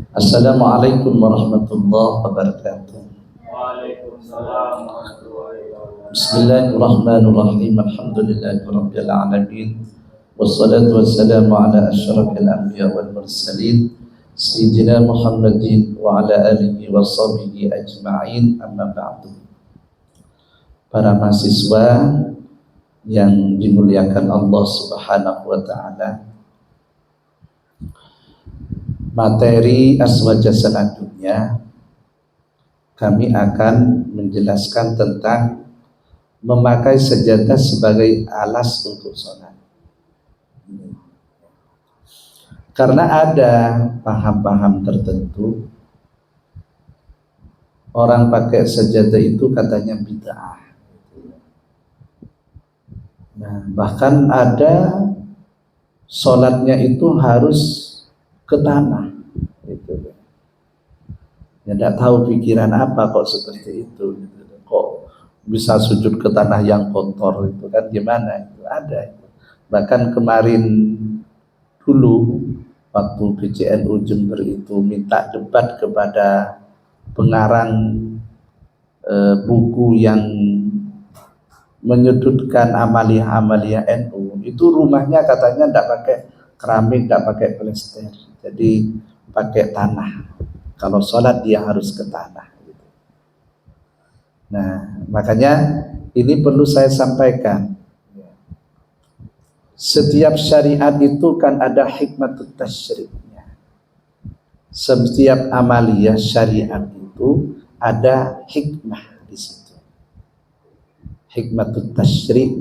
Assalamualaikum warahmatullahi wabarakatuh. Waalaikumsalam warahmatullahi wabarakatuh. Bismillahirrahmanirrahim. Alhamdulillahirabbil alamin. Wassalatu wassalamu ala asyrafil anbiya wal mursalin sayyidina Muhammadin wa ala alihi washabihi ajma'in. Amma ba'du. Para mahasiswa yang dimuliakan Allah Subhanahu wa taala, materi aswaja selanjutnya kami akan menjelaskan tentang memakai sajadah sebagai alas untuk sholat. Karena ada paham-paham tertentu, orang pakai sajadah itu katanya bid'ah. Nah, bahkan ada sholatnya itu harus ke tanah. Gitu. Ya, tidak tahu pikiran apa kok seperti itu. Gitu. Kok bisa sujud ke tanah yang kotor itu kan gimana? Itu ada. Itu. Bahkan kemarin dulu waktu PCNU Jember itu minta debat kepada pengarang buku yang menyudutkan amalia-amalia NU, itu rumahnya katanya tidak pakai keramik, tidak pakai plester, jadi pakai tanah. Kalau sholat dia harus ke tanah. Nah, makanya ini perlu saya sampaikan. Setiap syariat itu kan ada hikmat tasyriknya. Setiap amaliyah syariat itu ada hikmah di situ. Hikmatut tasyrik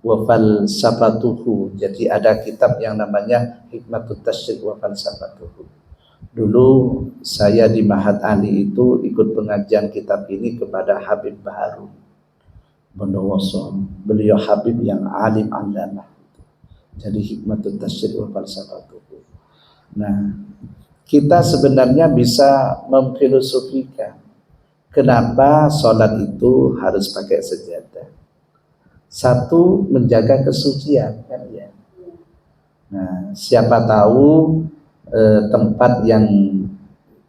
wa falsafatuhu. Jadi ada kitab yang namanya Hikmatut Tasyrik wa falsafatuhu. Dulu saya di Mahat Ali itu ikut pengajian kitab ini kepada Habib Baharun Bondowoso. Beliau Habib yang alim allamah. Jadi Hikmatut Tasyrik wa falsafatuhu. Nah, kita sebenarnya bisa memfilosofikan kenapa sholat itu harus pakai sajadah. Satu, menjaga kesucian kan ya. Nah, siapa tahu tempat yang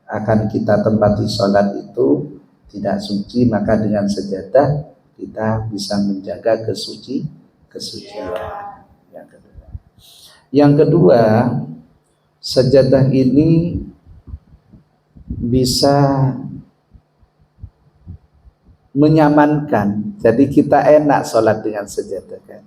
akan kita tempati sholat itu tidak suci, maka dengan sajadah kita bisa menjaga kesucian. Yang kedua, sajadah ini bisa menyamankan, jadi kita enak sholat dengan sajadah kan.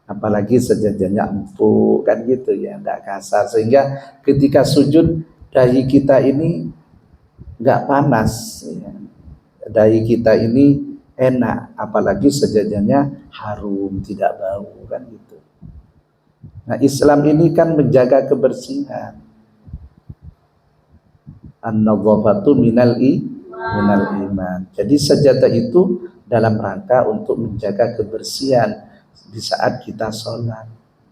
Apalagi sajadahnya empuk kan gitu ya, tidak kasar, sehingga ketika sujud dahi kita ini nggak panas ya. Dahi kita ini enak, apalagi sajadahnya harum, tidak bau kan gitu. Nah, Islam ini kan menjaga kebersihan. An-nadhafatu minal iman. Jadi sajadah itu dalam rangka untuk menjaga kebersihan di saat kita sholat.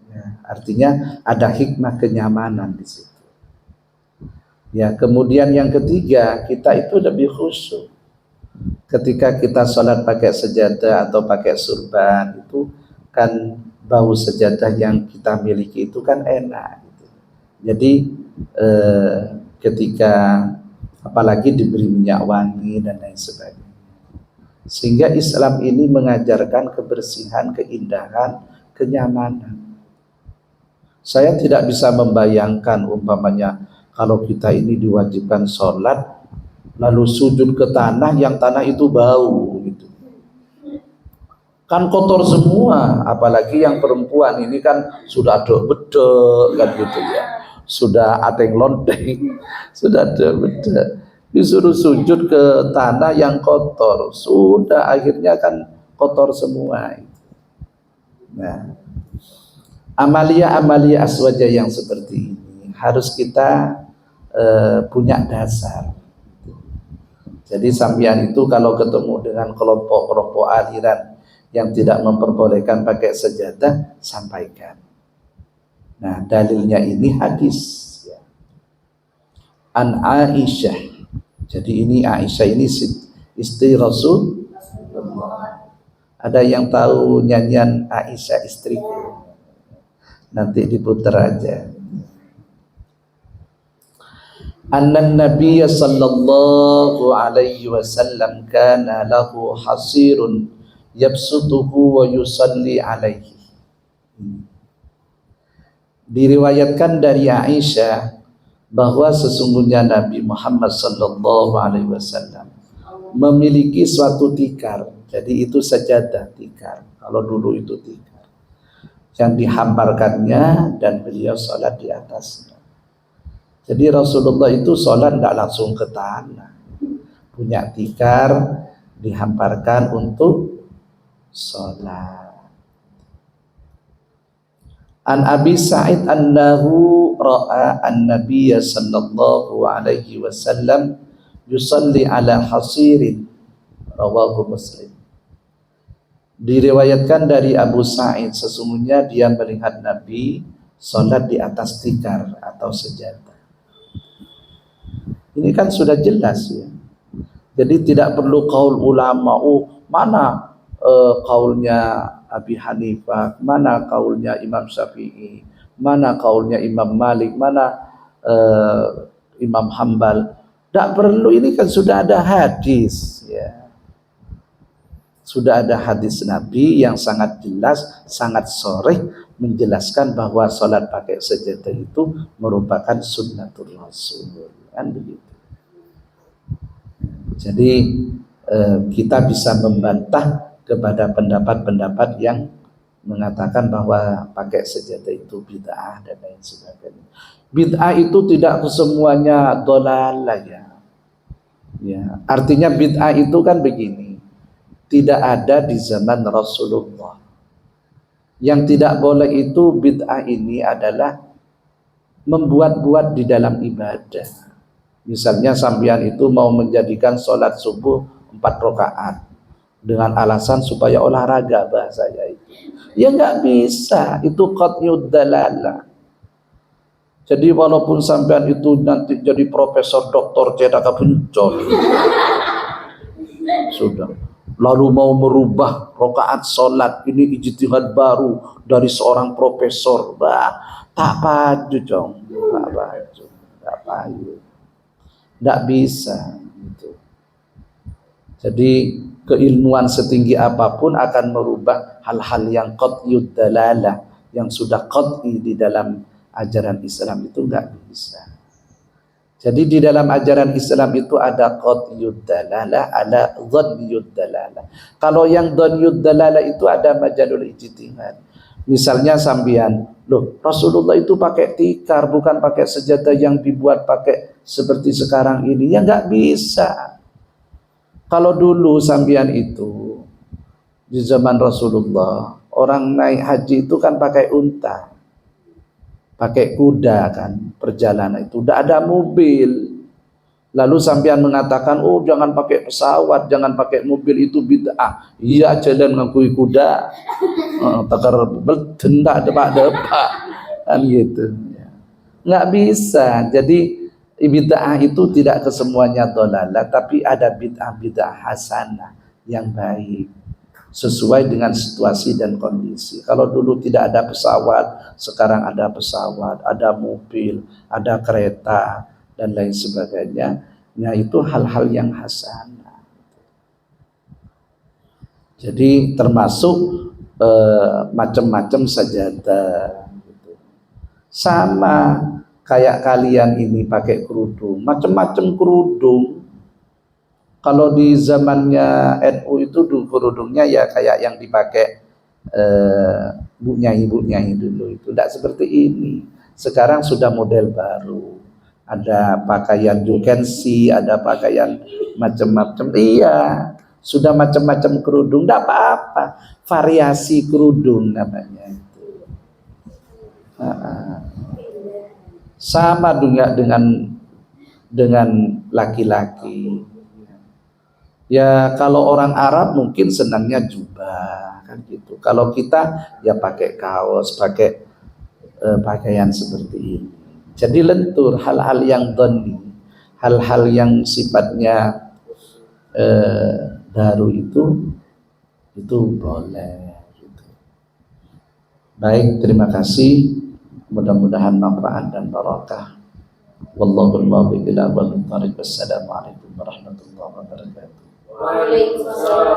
Ya, artinya ada hikmah kenyamanan di situ. Ya, kemudian yang ketiga, kita itu lebih khusyuk. Ketika kita sholat pakai sajadah atau pakai surban, itu kan bau sajadah yang kita miliki itu kan enak. Gitu. Jadi ketika apalagi diberi minyak wangi dan lain sebagainya. Sehingga Islam ini mengajarkan kebersihan, keindahan, kenyamanan. Saya tidak bisa membayangkan umpamanya kalau kita ini diwajibkan sholat lalu sujud ke tanah yang tanah itu bau gitu. Kan kotor semua, apalagi yang perempuan ini kan sudah ada bedek kan gitu ya. Sudah ada yang lonteng, sudah ada bedek. Disuruh sujud ke tanah yang kotor, sudah akhirnya kan kotor semua. Nah, amalia-amalia aswaja yang seperti ini harus kita punya dasar. Jadi sampean itu kalau ketemu dengan kelompok-kelompok aliran yang tidak memperbolehkan pakai sajadah, sampaikan. Nah, dalilnya ini hadis ya. An Aisyah. Jadi ini Aisyah ini istri Rasul. Ada yang tahu nyanyian Aisyah istriku? Nanti diputar aja. anna Nabiy sallallahu alaihi wasallam kana lahu hasirun yabsutuhu wa yusalli alaihi. Diriwayatkan dari Aisyah bahwa sesungguhnya Nabi Muhammad sallallahu alaihi wasallam memiliki suatu tikar. Jadi itu sajadah tikar. Kalau dulu itu tikar yang dihamparkannya dan beliau sholat di atasnya. Jadi Rasulullah itu sholat tidak langsung ke tanah, punya tikar dihamparkan untuk sholat. An Abi Sa'id annahu ra'a an-nabiy sallallahu alaihi wasallam yusalli ala hasirin, rawahu Muslim. Diriwayatkan dari Abu Sa'id, sesungguhnya dia melihat Nabi sholat di atas tikar atau sejadah. Ini kan sudah jelas ya. Jadi tidak perlu kaul ulama, mana kaulnya Abi Hanifah, mana kaulnya Imam Syafi'i, mana kaulnya Imam Malik, mana Imam Hambal. Tidak perlu, ini kan sudah ada hadis ya. Sudah ada hadis Nabi yang sangat jelas, sangat sharih menjelaskan bahwa sholat pakai sejadah itu merupakan sunnatul Rasul, kan begitu. Jadi kita bisa membantah kepada pendapat-pendapat yang mengatakan bahwa pakai sejadah itu bid'ah dan lain sebagainya. Bid'ah itu tidak semuanya dhalalah ya. Ya, artinya bid'ah itu kan begini. Tidak ada di zaman Rasulullah. Yang tidak boleh itu bid'ah ini adalah membuat-buat di dalam ibadah. Misalnya sambian itu mau menjadikan sholat subuh 4 rakaat dengan alasan supaya olahraga bahasanya itu. Ya nggak bisa, itu qat'iyud dalalah. Jadi walaupun sampean itu nanti jadi profesor, doktor, cedak bencol, sudah. Lalu mau merubah rakaat sholat, ini ijtihad baru dari seorang profesor, tak paju dong, tak paju. Tidak bisa gitu. Jadi keilmuan setinggi apapun akan merubah hal-hal yang qat'iyud dalalah, yang sudah qat'i di dalam ajaran Islam itu nggak bisa. Jadi di dalam ajaran Islam itu ada qat'iyud dalalah, ada dhanniyud dalalah. Kalau yang dhanniyud dalalah itu ada majalul ijtihad. Misalnya sambian, loh Rasulullah itu pakai tikar, bukan pakai sejadah yang dibuat pakai seperti sekarang ini. Ya nggak bisa. Kalau dulu sambian itu di zaman Rasulullah, orang naik haji itu kan pakai unta, pakai kuda kan, perjalanan itu udah ada mobil. Lalu sampean mengatakan, oh jangan pakai pesawat, jangan pakai mobil, itu bid'ah. Iya, jalan ngakui kuda, takar bertendak depak-depak, kan gitu. Nggak bisa. Jadi bid'ah itu tidak kesemuanya dhalalah, tapi ada bid'ah hasanah yang baik, sesuai dengan situasi dan kondisi. Kalau dulu tidak ada pesawat, sekarang ada pesawat, ada mobil, ada kereta, dan lain sebagainya. Nah itu hal-hal yang hasanah. Jadi termasuk macam-macam sajadah gitu. Sama kayak kalian ini pakai kerudung, macam-macam kerudung. Kalau di zamannya NU itu kerudungnya ya kayak yang dipakai Bu Nyai dulu itu, tidak seperti ini. Sekarang sudah model baru. Ada pakaian you can see, ada pakaian macam-macam. Iya, sudah macam-macam kerudung, tidak apa-apa. Variasi kerudung namanya itu. Sama juga dengan laki-laki. Ya kalau orang Arab mungkin senangnya jubah kan gitu. Kalau kita ya pakai kaos, pakai pakaian seperti ini. Jadi lentur hal-hal yang dhani, hal-hal yang sifatnya baru itu boleh gitu. Baik, terima kasih. Mudah-mudahan manfaat dan barakah. Wallahul muwaffiq ila aqwamit thoriq. Wassalamualaikum warahmatullahi wabarakatuh. Waalaikumsalam